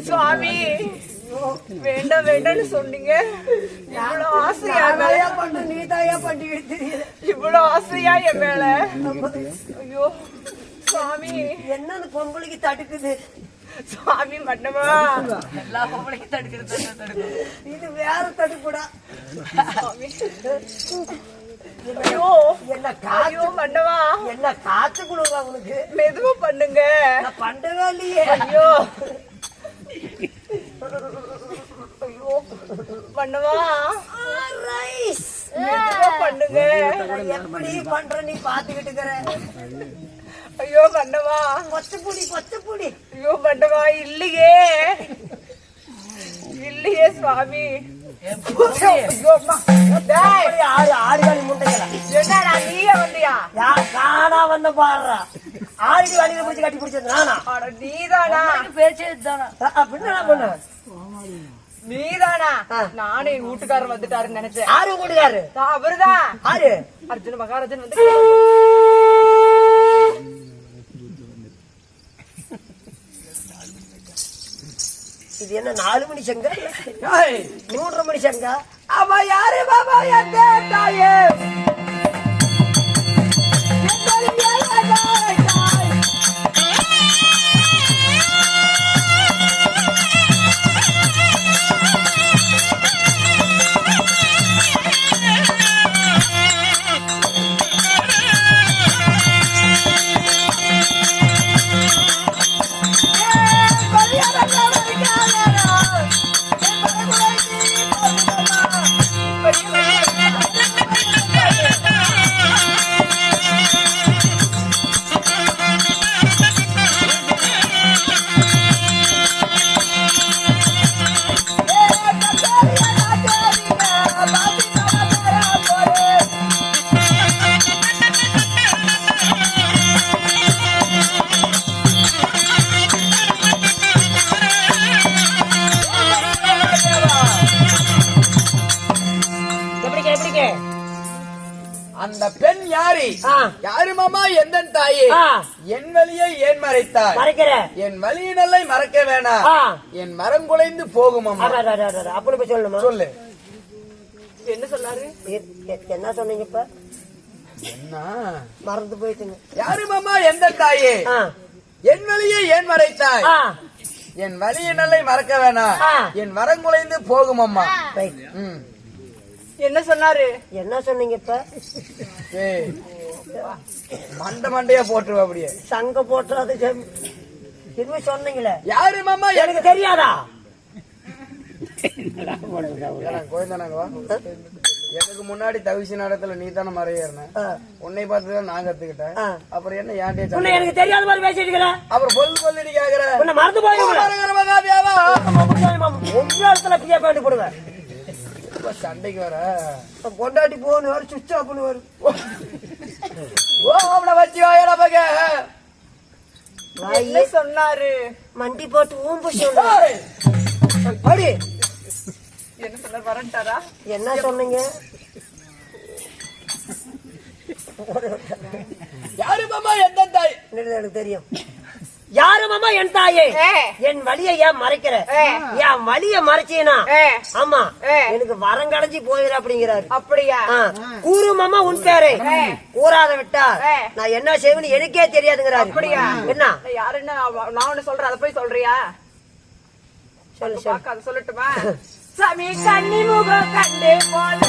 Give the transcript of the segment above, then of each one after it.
சுவாமி வேண்டாம் வேண்டாம்னு சொன்னீங்க. இவ்வளவு ஆசையா பண்ண நீ தாயா பண்ணிக்கிட்டு இவ்வளவு ஆசையா என் மேல. ஐயோ சுவாமி என்னன்னு பொம்பளைக்கு தடுக்குது சுவாமி. மன்னவா எல்லா பொம்பளைக்கும் தடுக்கிறது இது வேற தடுப்புடா. ஐயோ என்ன காயோ மன்னவா என்ன காத்து கொடுங்க அவனுக்கு மெதுவா பண்ணுங்க. நான் பண்ணவே இல்லையே. ஐயோ ஐயோ மன்னவா மெதுவா பண்ணுங்க. எப்படி பண்ற நீ பாத்துக்கிட்டு இருக்கிற. ஐயோ மன்னவா பச்சை ஐயோ மன்னவா இல்லையே இல்லையே சுவாமி. என்னடா நீயே வந்தியா? நானா வந்த பாடுறா. ஆடி வழியில பிடிச்சு கட்டி பிடிச்சது நானா? நீதானா? பேச்சேதானா? அப்படின்னா பண்ண நீதானா? நானே என் வீட்டுக்காரர் வந்துட்டாருன்னு நினைச்சேன். யாரு வீட்டுக்காரரு? அவருதான். யாரு? அர்ஜுன மகாராஜன் வந்து. இது என்ன 4 மணி சங்க 3:30 மணி சங்க? அவ யாரு பாபா? தாயே அந்த பெண் யாரு? யாரு மாமா? எந்த தாயே? என் வழியை ஏன் மறைத்தாய்? மறைக்கிறேன். என் வழியினல்லை மறக்க வேணாம். என் மரம் குலைந்து போகும் மாமா. அப்படி சொல்லணுமா? சொல்லு. என்ன சொன்னாரு? என்ன சொன்னீங்க? இப்ப என்ன மறந்து போயிட்டுங்க. யாரு மாமா? எந்த தாயே? என் வழியை ஏன் மறைத்தாய்? என் வழியினல்லை மறக்க வேணாம். என் மரம் குலைந்து போகும் அம்மா. என்ன சொன்னாரு? என்ன சொன்னீங்க? இப்ப மண்டையா போட்டுருவா. அப்படியே சங்க போட்டுறது திரும்பி சொன்னீங்களே. யாரு மாமா? எனக்கு தெரியாதா? எனக்கு முன்னாடி தவிசி நடத்துல நீ தானே மறையேறின. உன்னை பார்த்துதான் நான் கத்துக்கிட்டேன். அப்புறம் என்ன ஏன்டே எனக்கு தெரியாத மாதிரி பேசிட்டு அப்புறம் பொல்லு நீ கேக்குற மறந்து போய் போடுவேன். சண்டைக்கு வர கொண்டாட்டி போன்னு வர சுவிட்ச் ஆஃப் பண்ணு வரும். வச்சு சொன்னாரு மண்டி போட்டு ஊம்பு சொன்னாரு. என்ன சொன்ன? வரட்டாரா? என்ன சொன்னீங்க? யாரு மாமா? எந்த தாய்? எனக்கு தெரியும். யாரு மாமா? என் தாயே. என் வழியை ஏன் மறைக்கிற? என் வழிய மறைச்சீனா ஆமா எனக்கு வரங்கடைஞ்சி போயிரு அப்படிங்கிறாரு. அப்படியா? கூறு மாமா உன் பேரை கூறாத விட்டா நான் என்ன செய்வேன்னு எனக்கே தெரியாதுங்கிறாரு. அப்படியா? என்ன யாருன்னா நான் ஒண்ணு சொல்றேன், அதை போய் சொல்றியா? சொல்லு சொல்லு. அது சொல்லட்டுமா? சாமி கண்ணி முகம் கண்டு போல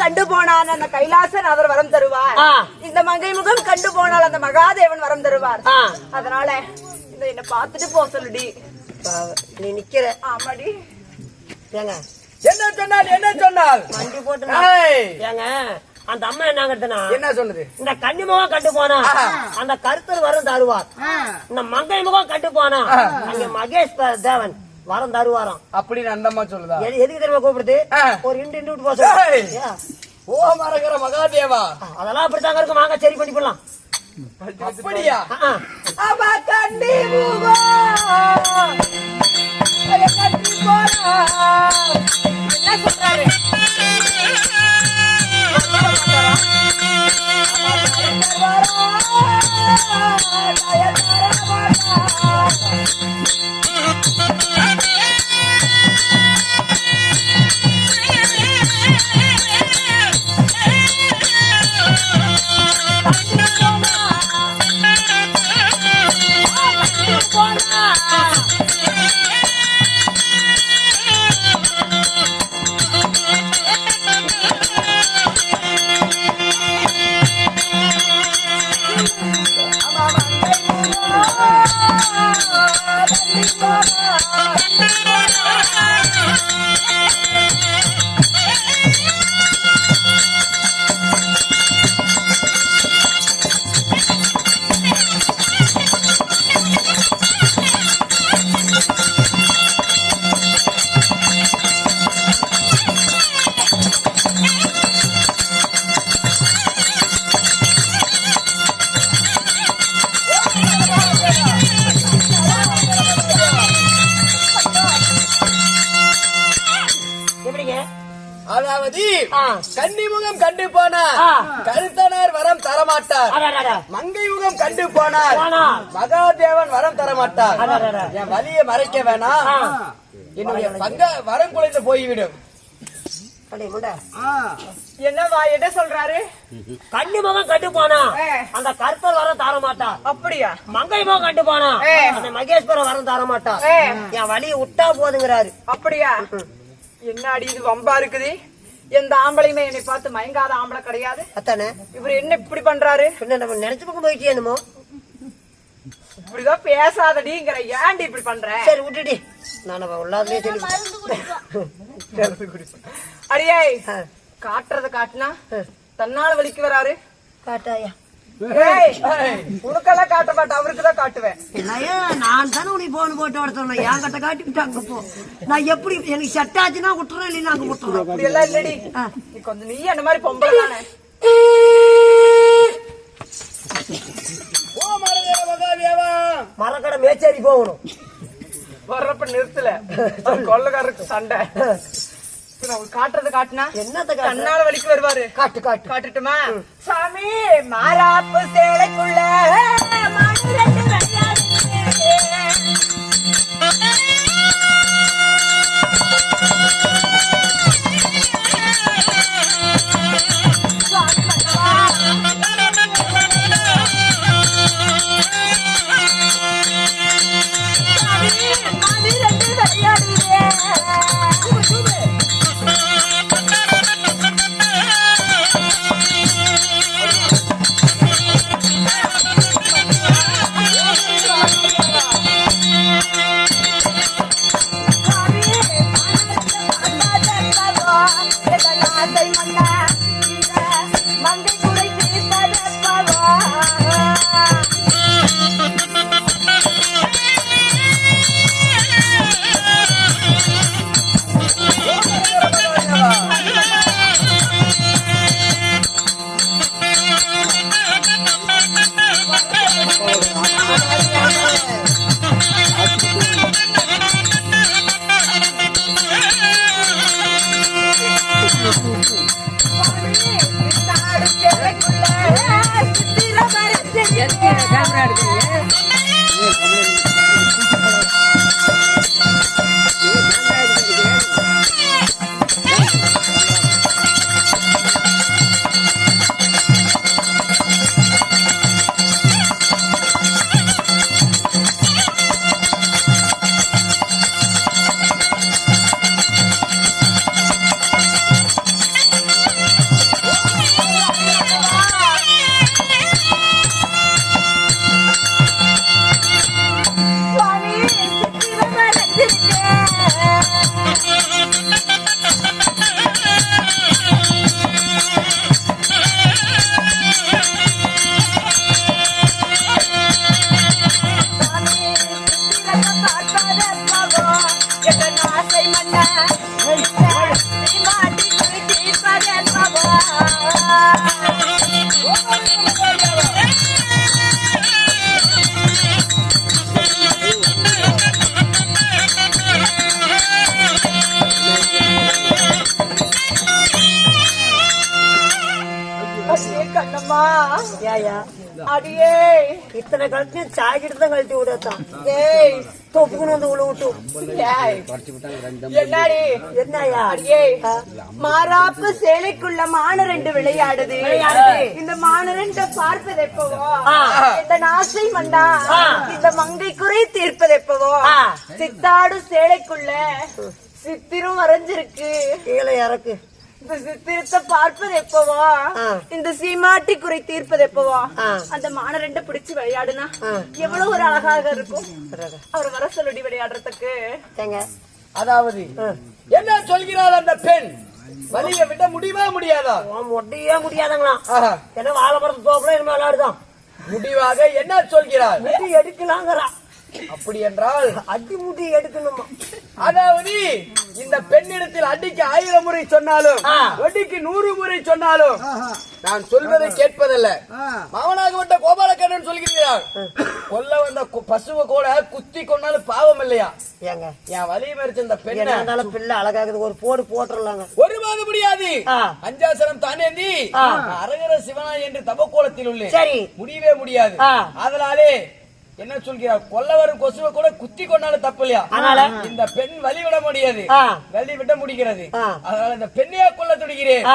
கண்டு போனான் அந்த கைலாசன் அவர் வரம் தருவார். இந்த மங்கை முகம் கண்டு போனால் அந்த மகாதேவன் வரம் தருவார். அதனால இந்த என்ன பாத்துட்டு போ சொல்லுடி. நீ நிக்கிற. ஆமாடி. ஏங்க என்ன சொன்னால் வண்டி போட்டு ஏங்க அந்த அம்மா என்ன சொன்னது? இந்த கன்னி முகம் கண்டு போனா அந்த கருத்தர் வரம் தருவார். இந்த மங்கை முகம் கண்டு போனா அங்க மகேஷ் தேவன் வரம் தருவாராம் அப்படின்னு அந்த அம்மா சொல்லுதா? எதுக்கு தெரியுமா கூப்பிடுது? ஒரு இண்டு விட்டு போக ஓ மரகர மகாதேவா, அதெல்லாம் அப்படித்தாங்க இருக்கு. வாங்க சரி பண்ணி போடலாம். அப்படியா? அவ கண்ணி முகம் என்ன சொல்றாரு? அதாவது கன்னிமுகம் கண்டு போனார் கருத்தனர் வரம் தரமாட்டார், மங்கை முகம் கண்டு போனார் மகாதேவன் வரம் தரமாட்டார். என் வலியை மறைக்க வேணாம், என்னுடைய பங்க வரம் குலைந்து போய்விடும். என்னவா என்ன சொல்றாரு? கன்னி முகம் கண்டு போனா அந்த கருத்தர் வரம் தர மாட்டா. அப்படியா? மங்கை முகம் கண்டு போனா அந்த மகேஸ்வரன் வரம் தர மாட்டா. என் வலியை விட்டா போதுங்கிறாரு. அப்படியா? என்ன அடி இது வம்பா இருக்குது. எந்த ஆம்பளையுமே என்னை பார்த்து மயங்காத ஆம்பளை கிடையாது. அத்தானே இவரு என்ன இப்படி பண்றாரு? நம்ம நினைச்சு பக்கம் போயிட்டே என்னமோ. இப்படிதான் பேசாதடிங்கிற, ஏன்டி இப்படி பண்ற? சரி விட்டுடி, நான் உள்ளாதுலயே சொல்லி அடியே காட்டுறத காட்டுனா தன்னால வலிக்கு வராரு. காட்டாயா? உனக்கெல்லாம் காட்ட மாட்டேன், அவருக்குதான் காட்டுவேன். நான் தானே உனக்கு போன் போட்டு வர சொன்னேன். என் கிட்ட காட்டிவிட்டு அங்க போ. நான் எப்படி எனக்கு செட் ஆச்சுன்னா விட்டுறேன், இல்லைன்னா அங்க விட்டுறேன். அப்படி எல்லாம் இல்லடி, நீ கொஞ்சம் நீ அந்த மாதிரி பொம்பளை தானே. மரக்கடை மேச்சேரி போகணும். வர்றப்ப நிறுத்தல கொள்ளக்காரருக்கு சண்டை. காட்டுறது காட்டுனா என்னத்த கண்ணால வலிக்கு வருவாரு. காட்டு காட்டு காட்டுட்டுமா? சாமி மாறாப்பு சேலைக்குள்ள நாடு சேலைக்குள்ள சித்திர மரத்திலே சுவாமி சித்திர மரத்திலே கண்ணம்மா ஏயா அடியே இத்தனை கழிச்சு சாய்கிட்டு தான் கழட்டி விடத்தான் ஏய் தொப்புக்குன்னு வந்து உள்ள விட்டு ஏய் என்னடி என்னயா அடியே மாறாப்பு சேலைக்குள்ள மான ரெண்டு விளையாடுது இந்த மான ரெண்டு பார்ப்பது எப்பவோ இந்த நாசை மண்டா இந்த மங்கை குறை தீர்ப்பது எப்பவோ சித்தாடு சேலைக்குள்ள சித்திரம் வரைஞ்சிருக்கு கீழே இறக்கு இந்த சித்திரத்தை பார்ப்பது எப்பவோ இந்த சீமாட்டி குறை தீர்ப்பது எப்பவோ அந்த மான ரெண்டு பிடிச்சு விளையாடுனா எவ்வளவு ஒரு அழகாக இருக்கும் அவர் வர சொல்லி விளையாடுறதுக்கு ஏங்க அதாவது என்ன சொல்கிறார் அந்த பெண் வலிய விட முடியுமா முடியாதா முடியே முடியாதுங்களாம் ஆஹா. ஏன்னா வாழைப்படத்து தோப்புல இனிமே விளையாடுதான் முடிவாக என்ன சொல்கிறார் முடி எடுக்கலாங்கிறா அப்படி என்றால் அடி முடி எடுக்கணுமா அதாவது இந்த பெண்ணிடத்தில் அடிக்கு 1000 முறை சொன்னாலும் வட்டிக்கு 100 முறை சொன்னாலும் நான் சொல்வதை கேட்பதல்ல மாமனாகப்பட்ட கோபாலக்கண்ணன் சொல்கிறார் கொல்ல வந்த பசுவை கூட குத்தி கொண்டாலும் பாவம் இல்லையா ஏங்க என் வலிய மறிச்ச இந்த பெண்ணை இருந்தாலும் பிள்ளை அழகாகுது ஒரு போடு போட்டுடலாங்க ஒரு மாத முடியாது அஞ்சாசனம் தானே நீ அரகர சிவனா என்று தபக்கோலத்தில் உள்ளேன் சரி முடியவே முடியாது அதனாலே என்ன சொல்கிறார் கொல்ல வரும் கொசுவை கூட குத்தி கொண்டாலும் தப்பு இல்லையா அதனால இந்த பெண் வழி விட முடியாது வழி விட முடிகிறது அதனால இந்த பெண்ணையா கொல்ல துடிக்கிறேன்